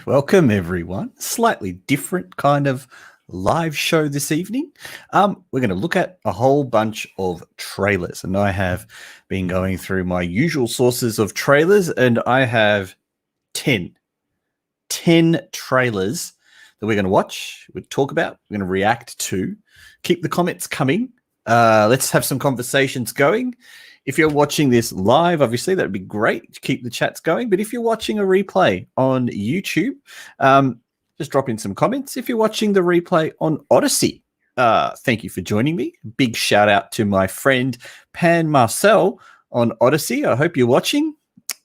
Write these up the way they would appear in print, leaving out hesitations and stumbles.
Welcome, everyone. Slightly different kind of live show this evening. We're going to look at a whole bunch of trailers, and I have been going through my usual sources of trailers, and I have 10 trailers that we're going to watch, we talk about, we're going to react to. Keep the comments coming. Let's have some conversations going. If you're watching this live, obviously, that'd be great. Keep the chats going. But if you're watching a replay on YouTube, just drop in some comments. If you're watching the replay on Odyssey, thank you for joining me. Big shout out to my friend Pan Marcel on Odyssey. I hope you're watching.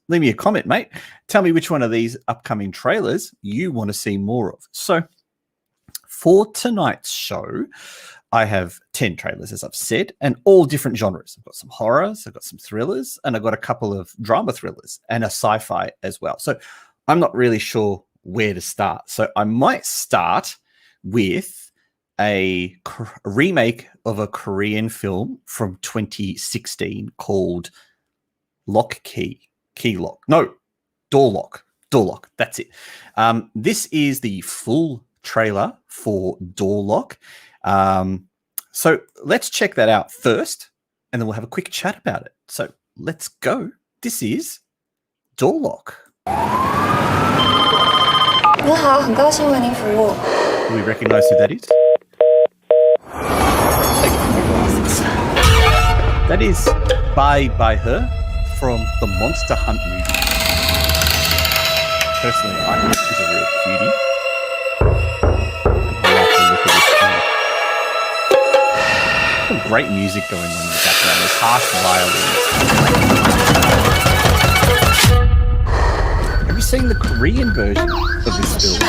Leave me a comment, mate. Tell me which one of these upcoming trailers you want to see more of. So for tonight's show, I have 10 trailers, as I've said, and all different genres. I've got some horrors, I've got some thrillers, and I've got a couple of drama thrillers and a sci-fi as well. So I'm not really sure where to start. So I might start with a remake of a Korean film from 2016 called Door Lock. That's it. This is the full trailer for Door Lock. So let's check that out first, and then we'll have a quick chat about it. So let's go. This is Door Lock. Do we recognize who that is? That is by Her from the Monster Hunt movie. Personally, I think she's a real cutie. Great music going on in the background. There's harsh violins. Have you seen the Korean version of this film?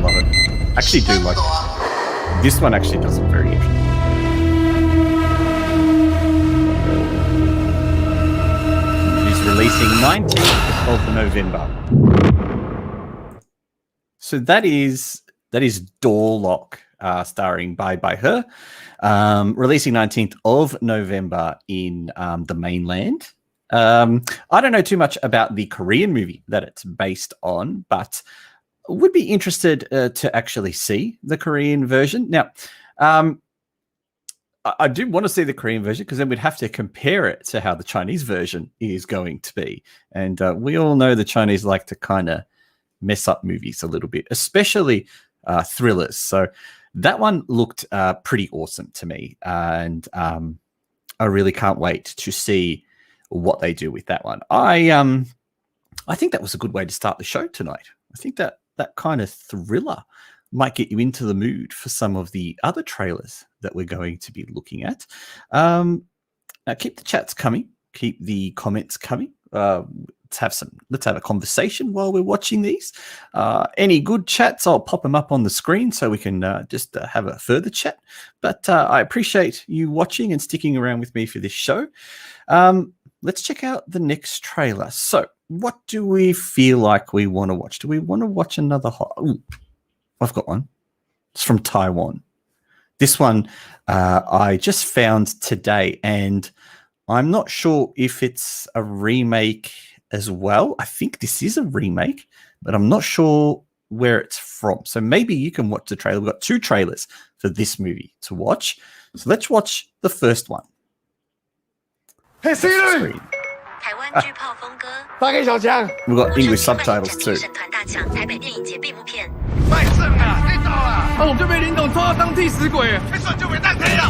Love it. Actually do like it. This one actually does look very interesting. Releasing 19th of November. So that is Door Lock, starring by Her, releasing 19th of November in the mainland. I don't know too much about the Korean movie that it's based on, but would be interested to actually see the Korean version. Now, I do want to see the Korean version because then we'd have to compare it to how the Chinese version is going to be. And we all know the Chinese like to kind of mess up movies a little bit, especially thrillers. So that one looked pretty awesome to me. And I really can't wait to see what they do with that one. I think that was a good way to start the show tonight. I think that kind of thriller might get you into the mood for some of the other trailers that we're going to be looking at. Now keep the chats coming, keep the comments coming. Let's have a conversation while we're watching these. Any good chats, I'll pop them up on the screen so we can just have a further chat. But I appreciate you watching and sticking around with me for this show. Let's check out the next trailer. So what do we feel like we want to watch? Do we want to watch another I've got one. It's from Taiwan. This one I just found today, and I'm not sure if it's a remake as well. I think this is a remake, but I'm not sure where it's from. So maybe you can watch the trailer. We've got 2 trailers for this movie to watch. So let's watch the first one. Hey, Siri! We've got English subtitles too.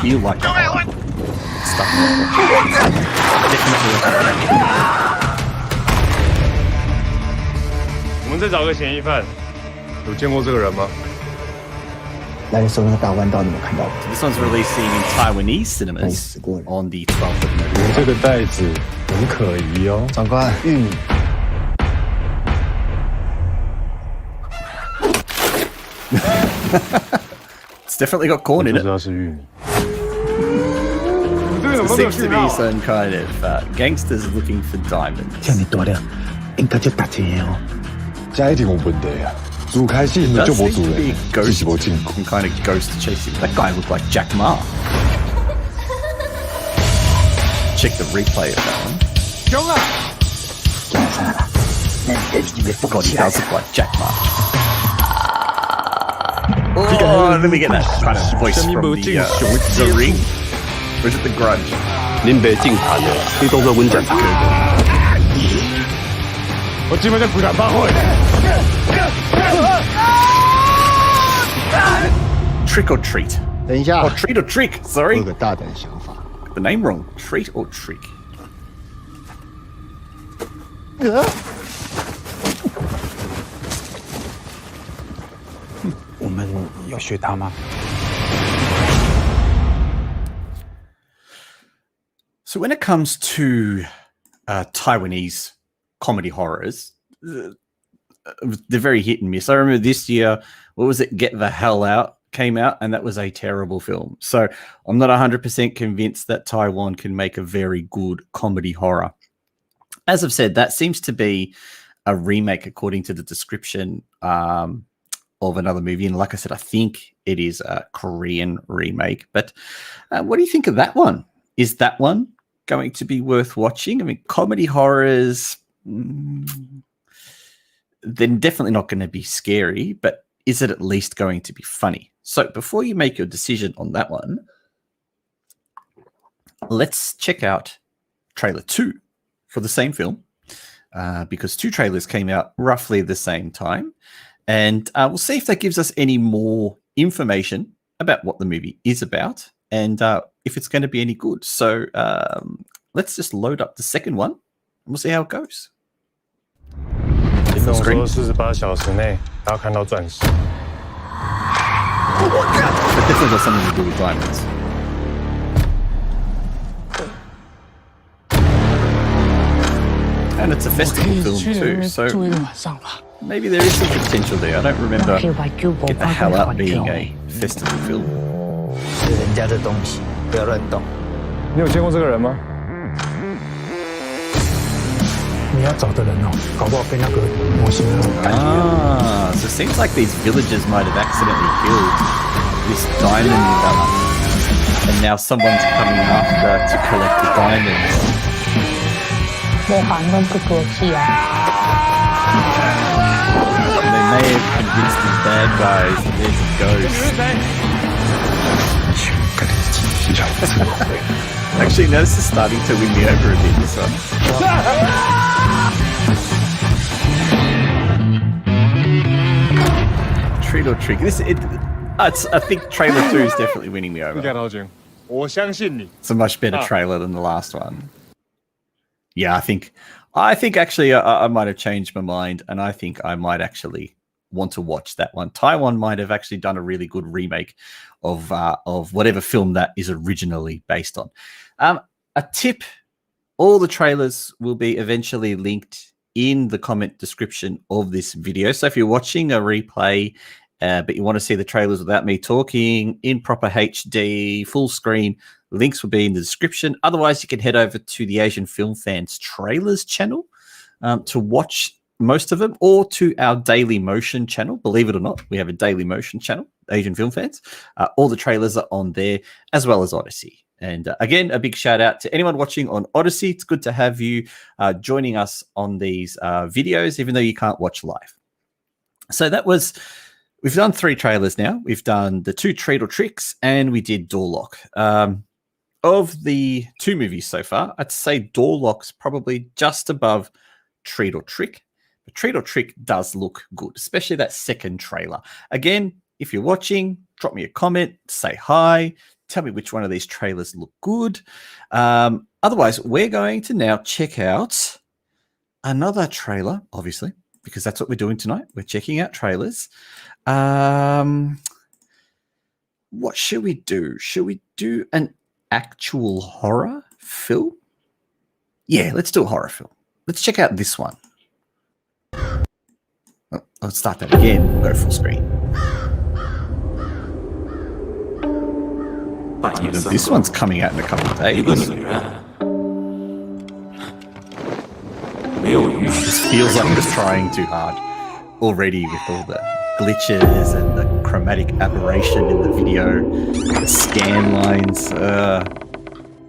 You like that? This one's releasing in Taiwanese cinemas on the 12th of November. 这个袋子很可疑哦，长官，玉米。It's definitely got corn in it. 不知道是玉米。 There seems to be some kind of gangsters looking for diamonds. 叫你大量，应該就打錢哦。這一定有問題啊！主開線就冇主人，只是冇進攻。 Some kind of ghost chasing. That guy looked like Jack Ma. check the replay of that one. 兄啊，来来来，那你别不搞 God, he 起来 does look like Jack Ma. Oh, let me get that kind of voice from the Ring. Or is it The Grudge? 恁爸正谈的，你当作阮食茶。我基本上不敢发挥。 Trick or treat? 等一下 Oh, treat or trick? 我 Sorry, 有个大胆想法。 the name wrong. Treat or trick? 我们要学他吗？ So when it comes to Taiwanese comedy horrors, they're very hit and miss. I remember this year, what was it? Get the Hell Out came out, and that was a terrible film. So I'm not 100% convinced that Taiwan can make a very good comedy horror. As I've said, that seems to be a remake according to the description of another movie. And like I said, I think it is a Korean remake. But what do you think of that one? Is that one going to be worth watching? I mean, comedy horrors, they're definitely not going to be scary, but is it at least going to be funny? So before you make your decision on that one, let's check out trailer 2 for the same film, because 2 trailers came out roughly the same time. And we'll see if that gives us any more information about what the movie is about and if it's going to be any good. So let's just load up the second one and we'll see how it goes. 林总说48小时内他要看到钻石。 But definitely got something to do with diamonds. And it's a festival film too, so maybe there is some potential there. I don't remember Get the Hell Out being a festival film. 是人家的东西，不要乱动。你有见过这个人吗？你要找的人哦，搞不好跟那个模型很有关系。 Ah, so it seems like these villagers might have accidentally killed this diamond and now someone's coming after to collect the diamonds. 模仿跟不多气啊。 And they may have convinced these bad guys that there's a ghost. Actually, no, this is starting to win me over a bit, this one. Treat or trick? I think trailer 2 is definitely winning me 你 over. 感到君，我相信你。 It's a much better trailer than the last one. Yeah, I think actually I might have changed my mind, and I think I might actually want to watch that one. Taiwan might have actually done a really good remake of whatever film that is originally based on. A tip: all the trailers will be eventually linked in the comment description of this video. So if you're watching a replay, but you want to see the trailers without me talking in proper HD, full screen, links will be in the description. Otherwise, you can head over to the Asian Film Fans Trailers channel to watch most of them, or to our Daily Motion channel. Believe it or not, we have a Daily Motion channel, Asian Film Fans. All the trailers are on there, as well as Odyssey. And again, a big shout out to anyone watching on Odyssey. It's good to have you joining us on these videos, even though you can't watch live. So we've done 3 trailers now. We've done the 2 Treat or Tricks, and we did Door Lock. Of the 2 movies so far, I'd say Door Lock's probably just above Treat or Trick. But Treat or Trick does look good, especially that second trailer. Again, if you're watching, drop me a comment, say hi, tell me which one of these trailers look good. Otherwise, we're going to now check out another trailer, obviously, because that's what we're doing tonight. We're checking out trailers. What should we do? Should we do an actual horror film? Yeah, let's do a horror film. Let's check out this one. Oh, let's start that again. Go full screen. This one's coming out in a couple of days. This feels like it's trying too hard already with all the glitches and the chromatic aberration in the video, the scan lines.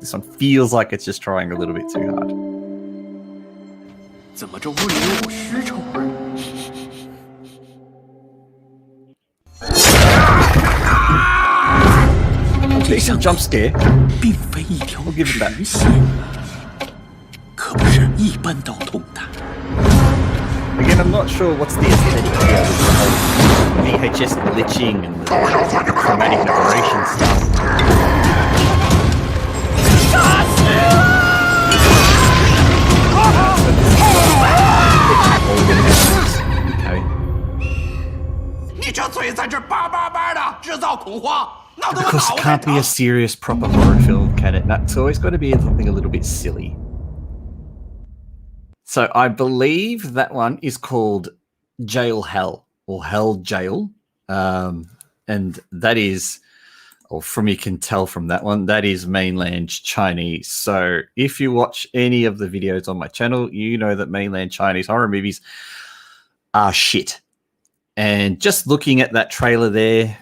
This one feels like it's just trying a little bit too hard. 怎么这屋里有股尸臭味儿？ Decent jump scare. 并非一条 I'll give it that. 直线，可不是一般刀痛的。 Again, I'm not sure what's the aesthetic here with the whole VHS glitching and the chromatic aberration stuff. Okay. 你这嘴在这叭叭叭的制造恐慌，闹得 Of 我 course, 脑 it 袋 can't be a 疼。 serious, proper horror film, can it? That's always got to be something a little bit silly. So I believe that one is called Jail Hell or Hell Jail. And that is, or from you can tell from that one, that is mainland Chinese. So if you watch any of the videos on my channel, you know that mainland Chinese horror movies are shit. And just looking at that trailer there,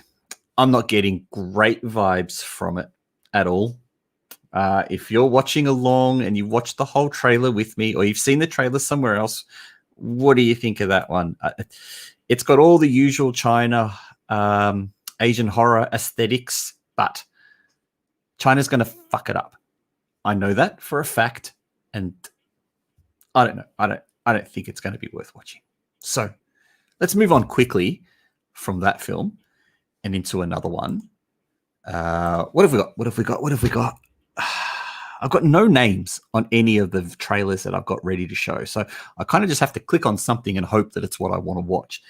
I'm not getting great vibes from it at all. If you're watching along and you watched the whole trailer with me, or you've seen the trailer somewhere else, what do you think of that one? It's got all the usual China Asian horror aesthetics, but China's going to fuck it up. I know that for a fact, and I don't know. I don't think it's going to be worth watching. So let's move on quickly from that film and into another one. What have we got? What have we got? What have we got? I've got no names on any of the trailers that I've got ready to show. So I kind of just have to click on something and hope that it's what I want to watch.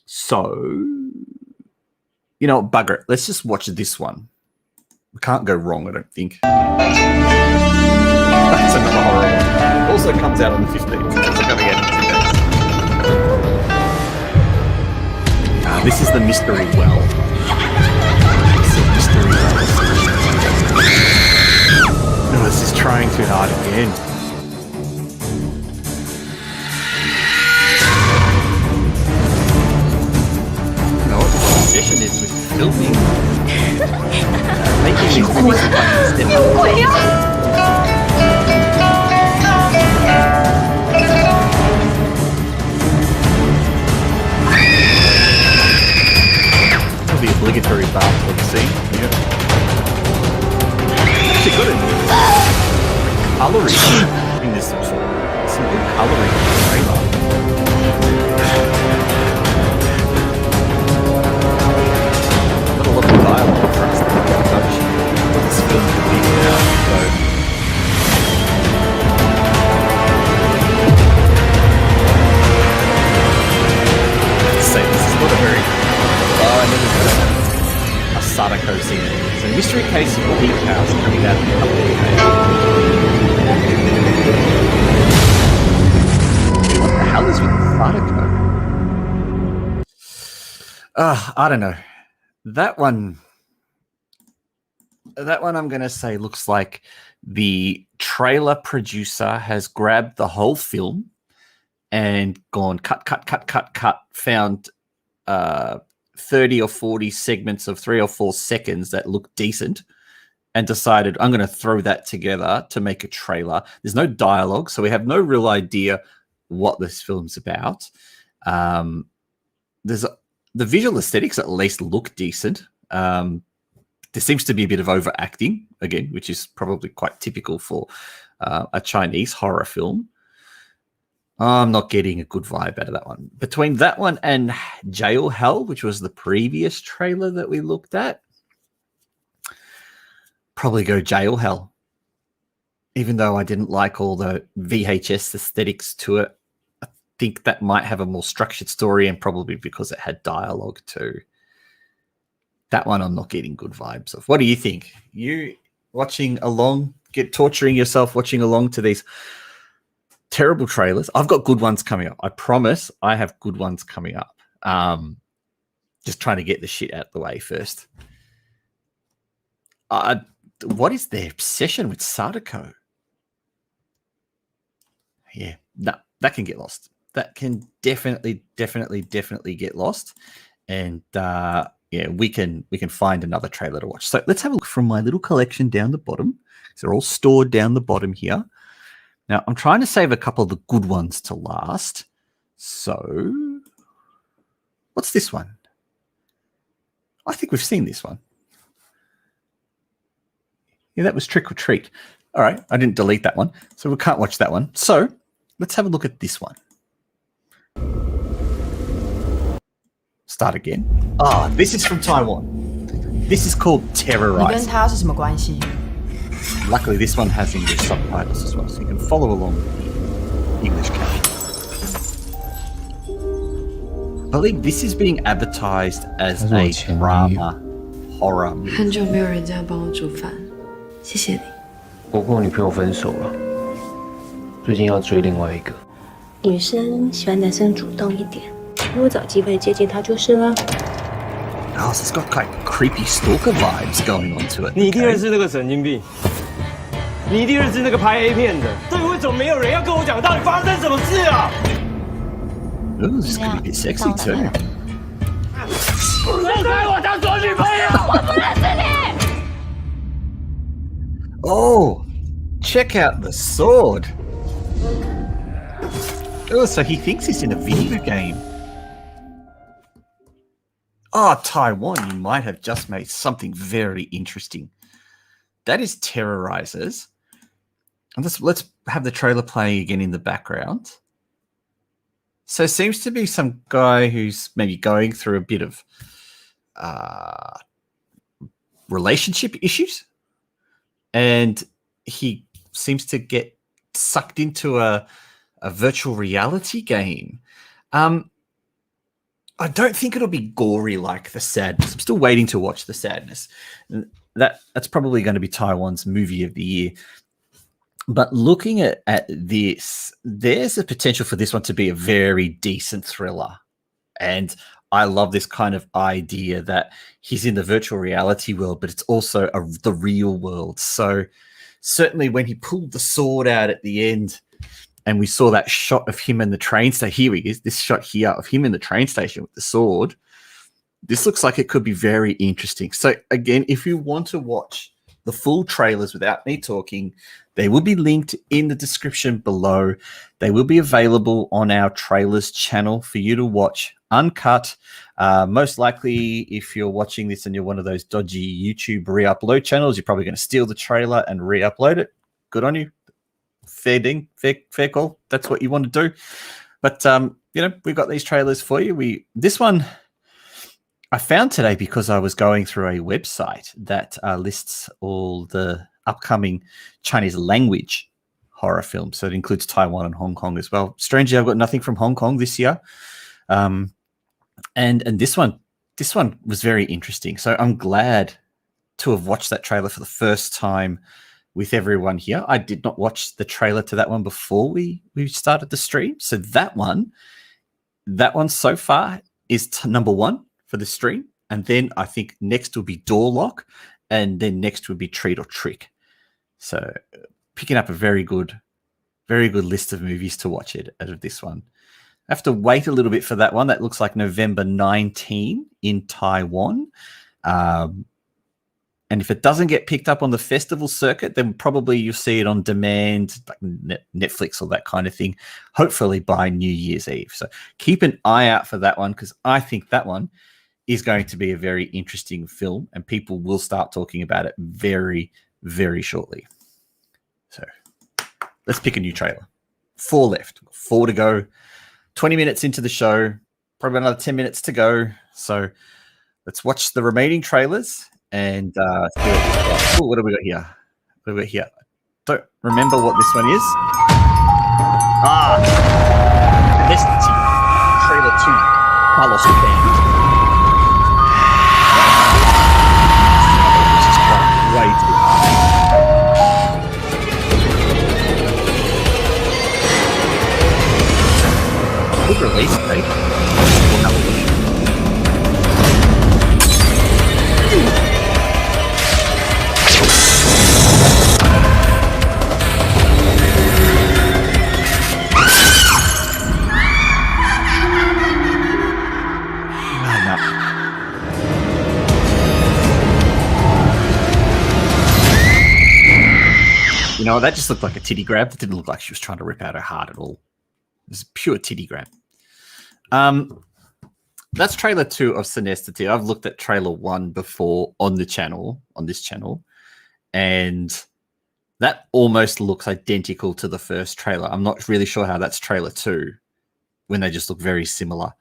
So, you know, bugger it. Let's just watch this one. We can't go wrong, I don't think. That's another horror one. Also comes out on the 15th. It's coming out in 2 days. This is the Mystery Well. It's the Mystery Well. No, this is trying too hard again. You know what the obsession is with filming? Making these movies look like step the obligatory bathtub scene. Yep. Actually good at coloring in this episode. Some good coloring in the trailer. Not a lot of dialogue for us to touch this film to be now. So say this is not a very I never heard of a Sadako scene. It's a mystery case of Peak House coming out in a couple of days. What the hell is with Sadako? I don't know. That one I'm going to say looks like the trailer producer has grabbed the whole film and gone cut, found 30 or 40 segments of 3 or 4 seconds that look decent and decided I'm going to throw that together to make a trailer. There's no dialogue, so we have no real idea what this film's about. The visual aesthetics at least look decent. There seems to be a bit of overacting, again, which is probably quite typical for a Chinese horror film. I'm not getting a good vibe out of that one. Between that one and Jail Hell, which was the previous trailer that we looked at, probably go Jail Hell. Even though I didn't like all the VHS aesthetics to it, I think that might have a more structured story, and probably because it had dialogue too. That one I'm not getting good vibes of. What do you think? You watching along, torturing yourself watching along to these terrible trailers? I've got good ones coming up. I promise I have good ones coming up. Just trying to get the shit out of the way first. What is their obsession with Sadako? Yeah, no, that can get lost. That can definitely get lost. And yeah, we can find another trailer to watch. So let's have a look from my little collection down the bottom. So they're all stored down the bottom here. Now, I'm trying to save a couple of the good ones to last. So, what's this one? I think we've seen this one. Yeah, that was Trick or Treat. All right, I didn't delete that one, so we can't watch that one. So, let's have a look at this one. Start again. Ah, this is from Taiwan. This is called 你跟 Terrorised. 他是什么关系？ Luckily, this one has English subtitles as well, so you can follow along with the English caption. I believe this is being advertised as a drama horror movie. 很久没有人这样帮我煮饭，谢谢你。我跟我女朋友分手了，最近要追另外一个。女生喜欢男生主动一点，如果找机会接近他就是了。 Oh, so it's got kind of creepy stalker vibes going on to it. 你一定认识那个神经病，你一定认识那个拍 A 片的。到底为什么没有人要跟我讲到底发生什么事啊？ Ooh, this is going to be a bit sexy too. 谁把我当做女朋友？我不认识你。 Oh, check out the sword. Oh, so he thinks he's in a video game. Oh, Taiwan, you might have just made something very interesting. That is Terrorizers. And let's have the trailer playing again in the background. So it seems to be some guy who's maybe going through a bit of relationship issues. And he seems to get sucked into a virtual reality game. I don't think it'll be gory like The Sadness. I'm still waiting to watch The Sadness. That's probably going to be Taiwan's movie of the year. But looking at this, there's a potential for this one to be a very decent thriller. And I love this kind of idea that he's in the virtual reality world, but it's also the real world. So certainly when he pulled the sword out at the end, and we saw that shot of him in the train station. Here he is, this shot here of him in the train station with the sword. This looks like it could be very interesting. So again, if you want to watch the full trailers without me talking, they will be linked in the description below. They will be available on our trailers channel for you to watch uncut. Most likely, if you're watching this and you're one of those dodgy YouTube re-upload channels, you're probably going to steal the trailer and re-upload it. Good on you. Fair ding, fair call. That's what you want to do. But we've got these trailers for you. This one I found today because I was going through a website that lists all the upcoming Chinese language horror films. So it includes Taiwan and Hong Kong as well. Strangely, I've got nothing from Hong Kong this year. And this one was very interesting. So I'm glad to have watched that trailer for the first time with everyone here. I did not watch the trailer to that one before we started the stream. So that one so far is number one for the stream. And then I think next will be Door Lock, and then next will be Treat or Trick. So picking up a very good list of movies to watch out of this one. I have to wait a little bit for that one. That looks like November 19 in Taiwan. And if it doesn't get picked up on the festival circuit, then probably you'll see it on demand, like Netflix or that kind of thing, hopefully by New Year's Eve. So keep an eye out for that one, because I think that one is going to be a very interesting film, and people will start talking about it very, very shortly. So let's pick a new trailer. 4 left, 4 to go. 20 minutes into the show, probably another 10 minutes to go. So let's watch the remaining trailers. And what have we got here? What have we got here? Don't remember what this one is. Synesthete trailer 2. Carlos Band. Which is quite way too hard. Good release date. We'll have a look. You know, that just looked like a titty grab. That didn't look like she was trying to rip out her heart at all. It was a pure titty grab. That's trailer 2 of Synesthete. I've looked at trailer 1 before on this channel, and that almost looks identical to the first trailer. I'm not really sure how that's trailer 2 when they just look very similar.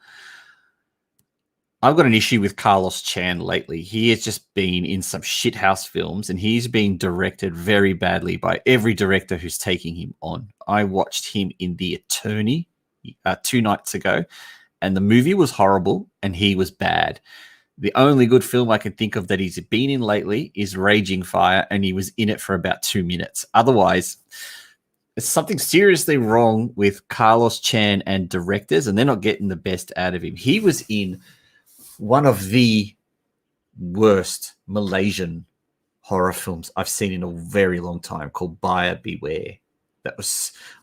I've got an issue with Carlos Chan lately. He has just been in some shithouse films, and he's been directed very badly by every director who's taking him on. I watched him in The Attorney 2 nights ago, and the movie was horrible, and he was bad. The only good film I can think of that he's been in lately is Raging Fire, and he was in it for about 2 minutes. Otherwise, there's something seriously wrong with Carlos Chan and directors, and they're not getting the best out of him. He was in one of the worst Malaysian horror films I've seen in a very long time, called Buyer Beware.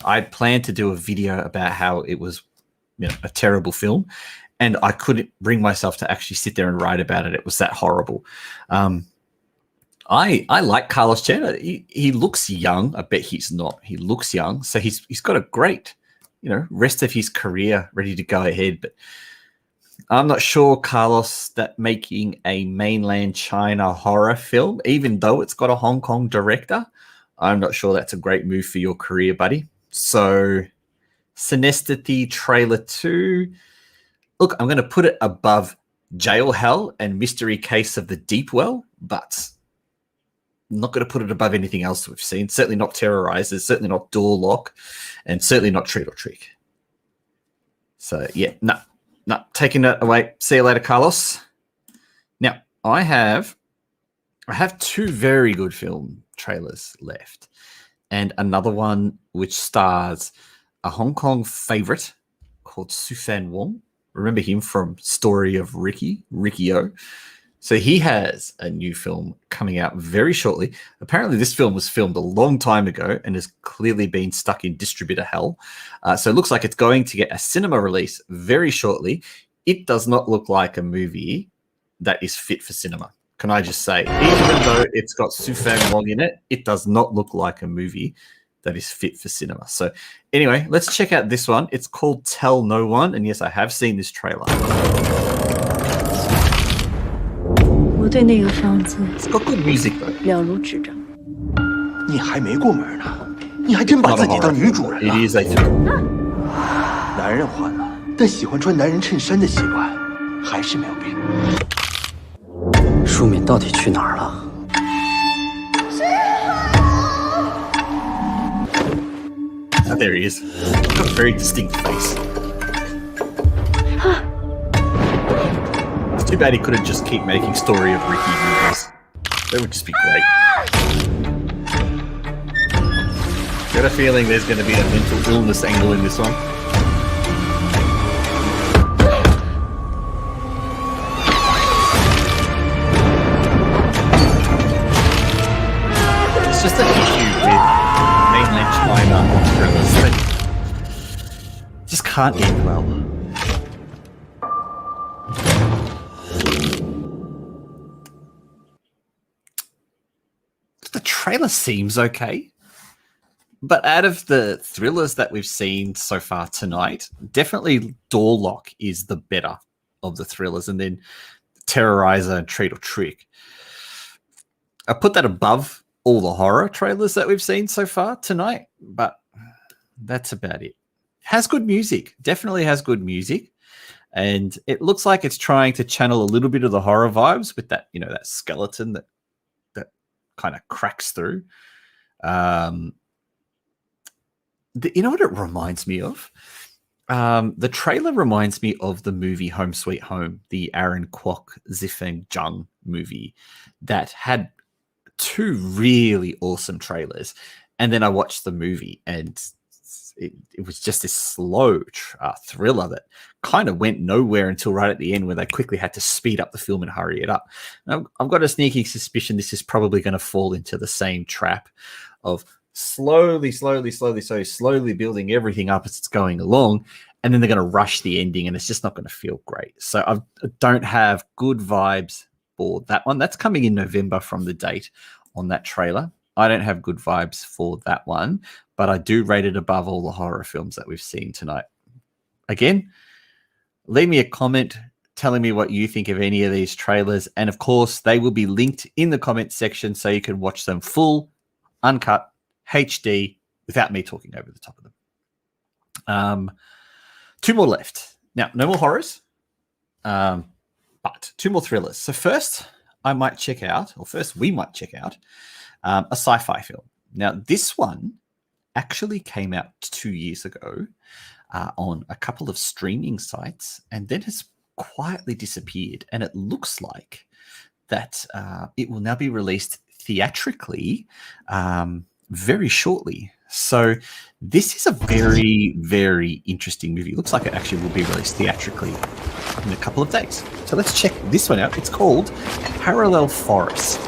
I planned to do a video about how it was, a terrible film, and I couldn't bring myself to actually sit there and write about it. It was that horrible. I like Carlos Chan. He looks young. I bet he's not. He looks young, so he's got a great, rest of his career ready to go ahead. But I'm not sure, Carlos, that making a mainland China horror film, even though it's got a Hong Kong director, I'm not sure that's a great move for your career, buddy. So, Synesthete trailer 2. Look, I'm going to put it above Jail Hell and Mystery Case of the Deep Well, but I'm not going to put it above anything else we've seen. Certainly not Terrorised, certainly not Door Lock, and certainly not Treat or Trick. So, yeah, no, taking that away. See you later, Carlos. Now, I have 2 very good film trailers left, and another one which stars a Hong Kong favorite called Fan Wong. Remember him from Story of Ricky O. So he has a new film coming out very shortly. Apparently this film was filmed a long time ago and has clearly been stuck in distributor hell. So it looks like it's going to get a cinema release very shortly. It does not look like a movie that is fit for cinema. Can I just say, even though it's got Fan Wong in it, it does not look like a movie that is fit for cinema. So anyway, let's check out this one. It's called Tell No One. And yes, I have seen this trailer. It's got good music though. It is a thriller. 男人换了，但喜欢穿男人衬衫的习惯还是没有变。舒敏到底去哪儿了？ Oh, there he is. He's got a very distinct face. It's too bad he couldn't just keep making Story of Ricky movies. That would just be great. Got a feeling there's going to be a mental illness angle in this one. It's just an issue with mainland China thrillers that just can't end well. The trailer seems okay, but out of the thrillers that we've seen so far tonight, definitely Door Lock is the better of the thrillers, and then Terrorizer and Treat or Trick. I put that above all the horror trailers that we've seen so far tonight, but that's about it. Has good music, definitely has good music, and it looks like it's trying to channel a little bit of the horror vibes with that, that skeleton that kind of cracks through. You know what it reminds me of? The trailer reminds me of the movie Home Sweet Home, the Aaron Kwok Zifeng Jung movie that had 2 really awesome trailers. And then I watched the movie, and it was just this slow thriller that kind of went nowhere until right at the end, where they quickly had to speed up the film and hurry it up. And I've got a sneaking suspicion this is probably going to fall into the same trap of slowly building everything up as it's going along, and then they're going to rush the ending, and it's just not going to feel great. So I don't have good vibes for that one. That's coming in November from the date on that trailer. I don't have good vibes for that one, but I do rate it above all the horror films that we've seen tonight. Again, leave me a comment telling me what you think of any of these trailers. And of course, they will be linked in the comment section so you can watch them full, uncut, HD, without me talking over the top of them. 2 more left. Now, no more horrors, but 2 more thrillers. So first, we might check out a sci-fi film. Now, this one actually came out 2 years ago on a couple of streaming sites and then has quietly disappeared. And it looks like that it will now be released theatrically very shortly. So this is a very, very interesting movie. It looks like it actually will be released theatrically in a couple of days. So let's check this one out. It's called Parallel Forest.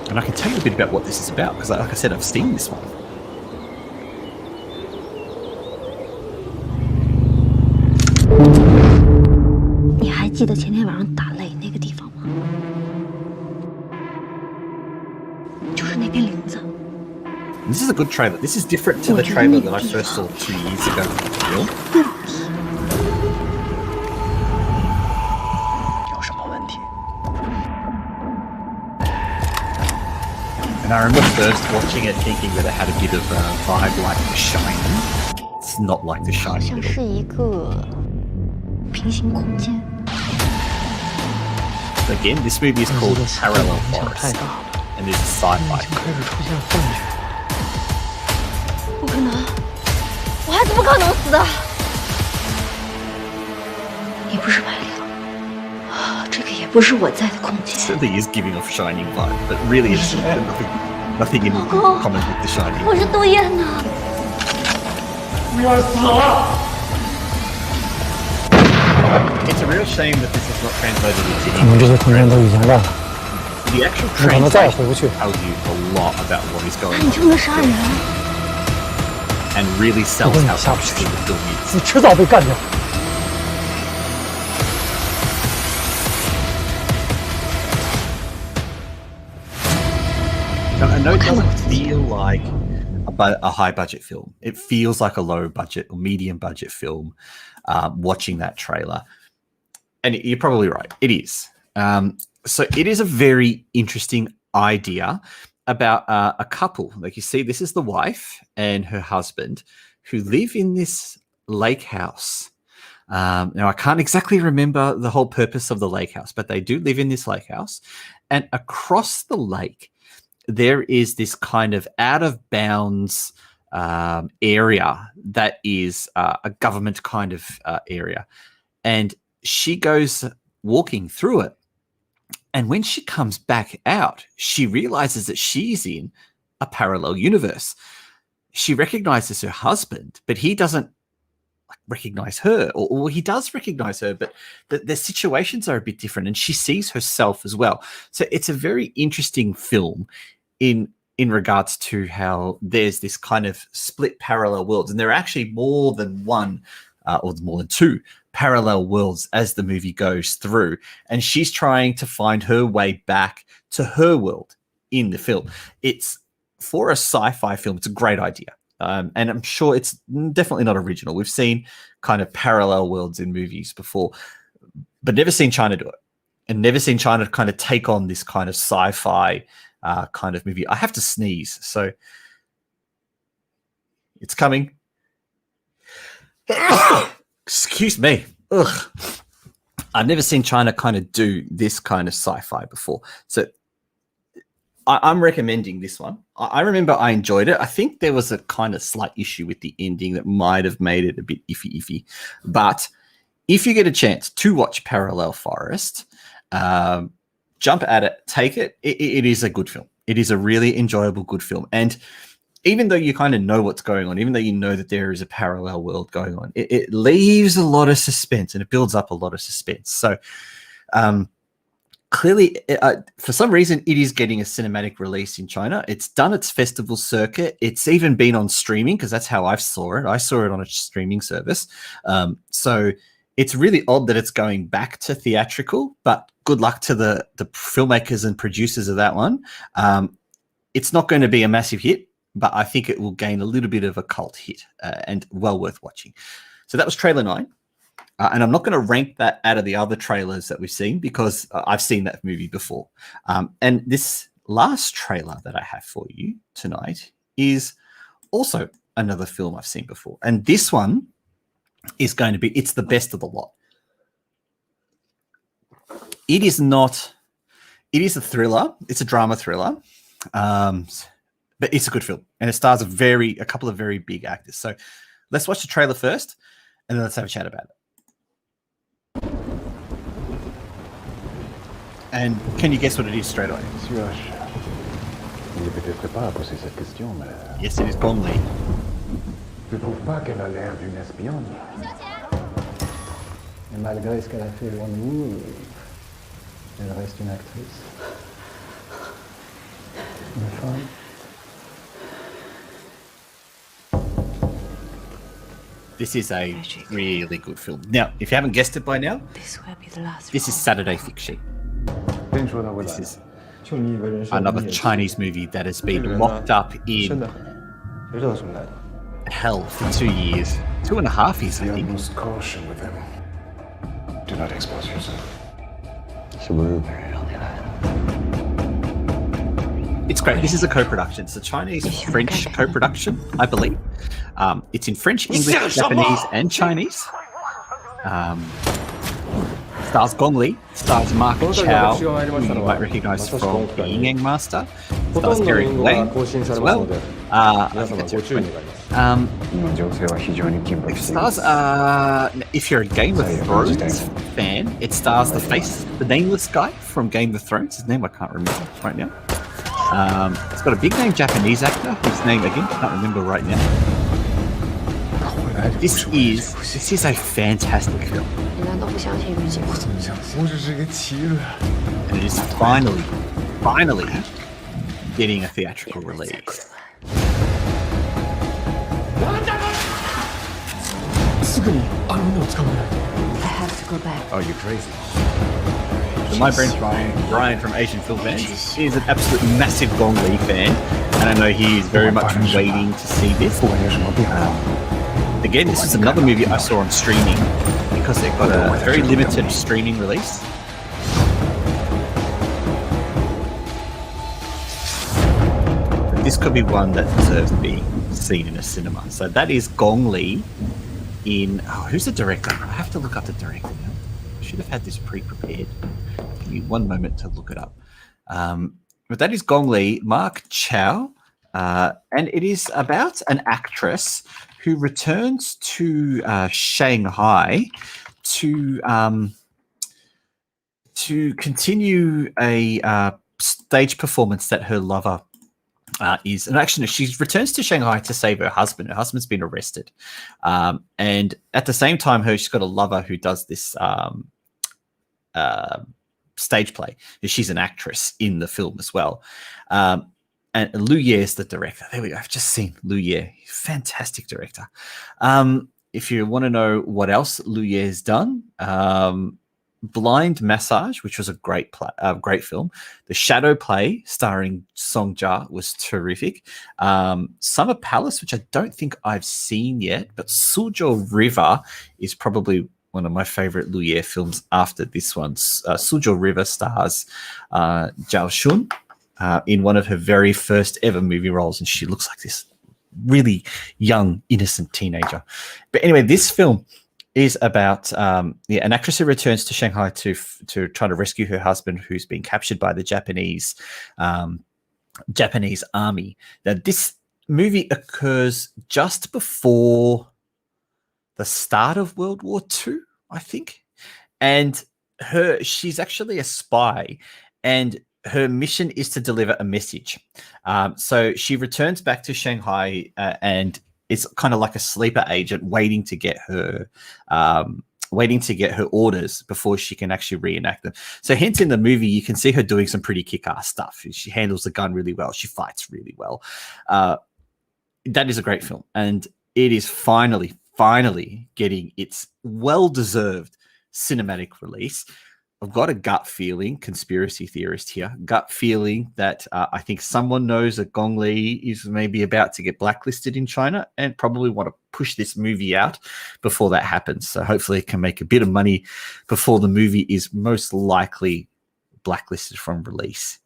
And I can tell you a bit about what this is about because, like I said, I've seen this one. 你还记得前天晚上打擂那个地方吗？就是那片林子。This is a good trailer. This is different to the trailer that I first saw 2 years ago. Bill? 有什么问题？ And I remember first watching it thinking that it had a bit of a vibe like The Shining. It's not like The 好 Shining 像 at all. 是一个平行空间。 So again, this movie is called Parallel Forest. And it's a sci-fi. 开始出现幻觉。不可能，我还怎么可能死的？你不是外力了，这个也不是我在的空间。 Certainly is giving off Shining vibe, but really it's nothing in common with The Shining. 我是杜燕呐。It's a real shame that this is not translated into 可能这些空间都已经乱了， The actual 你可能再也回 translation 不去。 tells you a lot about what is going 你 on 就能杀人？ and really sells 如果你 how 下不去 interesting the film is. 你迟早被干掉。 I know it doesn't feel like a high budget film. It feels like a low budget or medium budget film watching that trailer. And you're probably right. It is. So it is a very interesting idea about a couple. Like you see, this is the wife and her husband who live in this lake house. Now, I can't exactly remember the whole purpose of the lake house, but they do live in this lake house. And across the lake, there is this kind of out of bounds area that is a government kind of area. And she goes walking through it. And when she comes back out, she realizes that she's in a parallel universe. She recognizes her husband, but he doesn't recognize her, or he does recognize her, but the situations are a bit different, and she sees herself as well. So it's a very interesting film in regards to how there's this kind of split parallel worlds, and there are actually more than one or more than two parallel worlds as the movie goes through, and she's trying to find her way back to her world in the film. It's, for a sci-fi film, it's a great idea. And I'm sure it's definitely not original. We've seen kind of parallel worlds in movies before, but never seen China do it, and never seen China kind of take on this kind of sci-fi kind of movie. I have to sneeze, so it's coming. Excuse me. Ugh. I've never seen China kind of do this kind of sci-fi before, so I'm recommending this one. I remember I enjoyed it. I think there was a kind of slight issue with the ending that might have made it a bit iffy. But if you get a chance to watch Parallel Forest, jump at it, take it. It is a good film. It is a really enjoyable, good film. And even though you kind of know what's going on, even though you know that there is a parallel world going on, it leaves a lot of suspense, and it builds up a lot of suspense. So, clearly, for some reason, it is getting a cinematic release in China. It's done its festival circuit. It's even been on streaming, because that's how I saw it. I saw it on a streaming service. So it's really odd that it's going back to theatrical, but good luck to the filmmakers and producers of that one. It's not going to be a massive hit, but I think it will gain a little bit of a cult hit and well worth watching. So that was trailer 9. And I'm not going to rank that out of the other trailers that we've seen because I've seen that movie before. And this last trailer that I have for you tonight is also another film I've seen before. And this one is going to be, it's the best of the lot. It is a thriller. It's a drama thriller. But it's a good film. And it stars a couple of very big actors. So let's watch the trailer first and then let's have a chat about it. And can you guess what it is straight away? Yes, it is Gong Li. Je trouve pas qu'elle a l'air d'une espionne. Et malgré ce qu'elle a fait loin de nous, elle reste une actrice. Une femme. This is a really good film. Now, if you haven't guessed it by now, this is Saturday Fiction. This is another Chinese movie that has been locked up in hell for 2 years. 2.5 years, I think. Utmost caution with him. Do not expose yourself. It's great. This is a co-production. It's a Chinese-French co-production, I believe. It's in French, English, Japanese, and Chinese. Stars Gong Li, stars Mark Chow, who you might recognize from The Yin Yang Master. Stars Eric Wang as well. I think that's everybody. It stars, if you're a Game of Thrones fan, it stars the nameless guy from Game of Thrones. His name I can't remember right now. It's got a big name Japanese actor whose name again I can't remember right now. This is a fantastic film. And it is finally getting a theatrical release. I have to go back. Oh, you're crazy. So my friend Brian from Asian Film Fans is an absolute massive Gong Li fan, and I know he is very much waiting to see this. Again, this is another movie I saw on streaming because it got a very limited streaming release. But this could be one that deserves being seen in a cinema. So that is Gong Li in... Oh, who's the director? I have to look up the director now. I should have had this pre-prepared. Give me one moment to look it up. But that is Gong Li, Mark Chow, and it is about an actress who returns to Shanghai to continue a stage performance that her lover is. And actually, she returns to Shanghai to save her husband. Her husband's been arrested. And at the same time, she's got a lover who does this stage play. She's an actress in the film as well. And Lu Ye is the director. There we go. I've just seen Lu Ye. Fantastic director. If you want to know what else Lu Ye has done, Blind Massage, which was a great film. The Shadow Play, starring Song Ja, was terrific. Summer Palace, which I don't think I've seen yet, but Suzhou River is probably one of my favorite Lu Ye films after this one. Suzhou River stars Zhao Shun in one of her very first ever movie roles, and she looks like this really young, innocent teenager. But anyway, this film is about an actress who returns to Shanghai to try to rescue her husband, who's been captured by the Japanese army. Now, this movie occurs just before the start of World War II, I think, and she's actually a spy, and her mission is to deliver a message. So she returns back to Shanghai and is kind of like a sleeper agent waiting to get her orders before she can actually reenact them. So hence in the movie, you can see her doing some pretty kick-ass stuff. She handles the gun really well. She fights really well. That is a great film. And it is finally getting its well-deserved cinematic release. I've got a gut feeling, conspiracy theorist here, gut feeling that I think someone knows that Gong Li is maybe about to get blacklisted in China and probably want to push this movie out before that happens. So hopefully it can make a bit of money before the movie is most likely blacklisted from release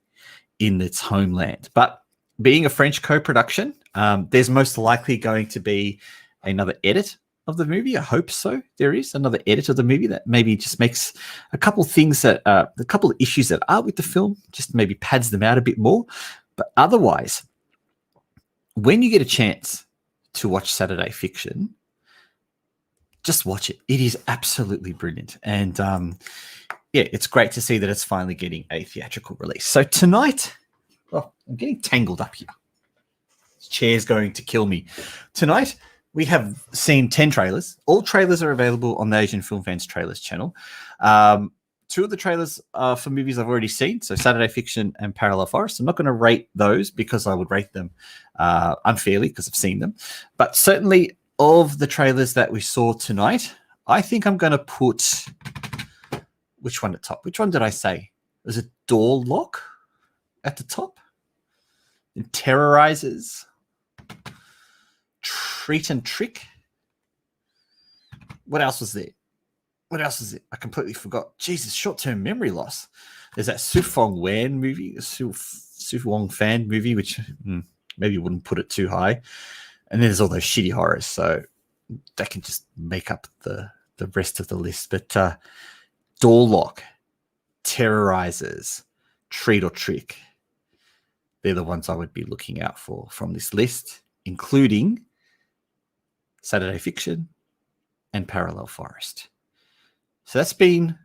in its homeland. But being a French co-production, there's most likely going to be another edit of the movie. I hope so. There is another edit of the movie that maybe just makes a couple of things that a couple of issues that are with the film, just maybe pads them out a bit more. But otherwise, when you get a chance to watch Saturday Fiction, just watch it. It is absolutely brilliant. And yeah, it's great to see that it's finally getting a theatrical release. So tonight, oh, I'm getting tangled up here. This chair's going to kill me. Tonight, we have seen 10 trailers. All trailers are available on the Asian Film Fans Trailers channel. 2 of the trailers are for movies I've already seen, so Saturday Fiction and Parallel Forest. I'm not going to rate those because I would rate them unfairly because I've seen them. But certainly of the trailers that we saw tonight, I think I'm going to put... Which one at top? Which one did I say? There's a Door Lock at the top. And Terrorizes. Treat and Trick. What else was there? What else is it? I completely forgot. Jesus, short-term memory loss. There's that Su Fong Wan movie, Su Wong Fan movie, which maybe wouldn't put it too high. And then there's all those shitty horrors, so that can just make up the rest of the list. But Door Lock, Terrorizes, Treat or Trick. They're the ones I would be looking out for from this list, including Saturday Fiction and Parallel Forest. So that's been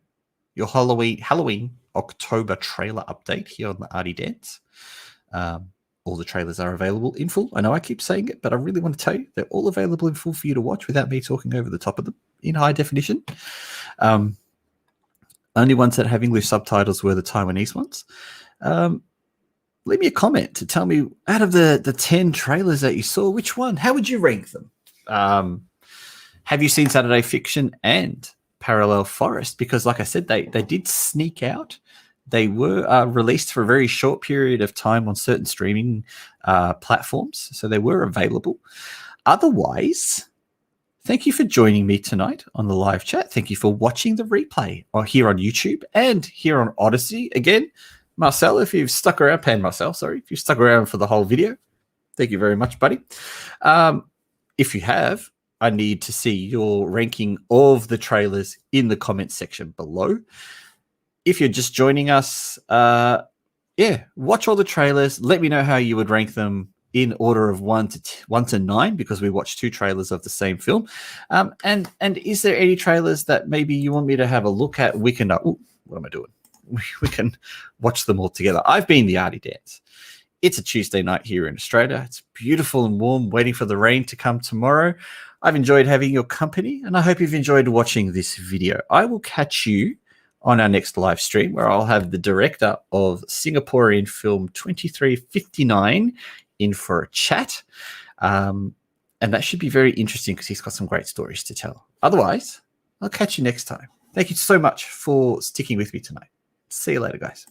your Halloween October trailer update here on the Arty Dans. All the trailers are available in full. I know I keep saying it, but I really want to tell you they're all available in full for you to watch without me talking over the top of them in high definition. Only ones that have English subtitles were the Taiwanese ones. Leave me a comment to tell me, out of the 10 trailers that you saw, which one? How would you rank them? Have you seen Saturday Fiction and Parallel Forest? Because like I said, they did sneak out. They were released for a very short period of time on certain streaming platforms, so they were available. Otherwise, thank you for joining me tonight on the live chat. Thank you for watching the replay here on YouTube and here on Odyssey. Again, Marcel, if you've stuck around, if you've stuck around for the whole video, thank you very much, buddy. If you have, I need to see your ranking of the trailers in the comments section below. If you're just joining us, watch all the trailers. Let me know how you would rank them in order of 1 to 9, because we watched 2 trailers of the same film. And is there any trailers that maybe you want me to have a look at? We can, what am I doing? We can watch them all together. I've been the Arty Dans. It's a Tuesday night here in Australia. It's beautiful and warm, waiting for the rain to come tomorrow. I've enjoyed having your company, and I hope you've enjoyed watching this video. I will catch you on our next live stream, where I'll have the director of Singaporean film 2359 in for a chat. And that should be very interesting because he's got some great stories to tell. Otherwise, I'll catch you next time. Thank you so much for sticking with me tonight. See you later, guys.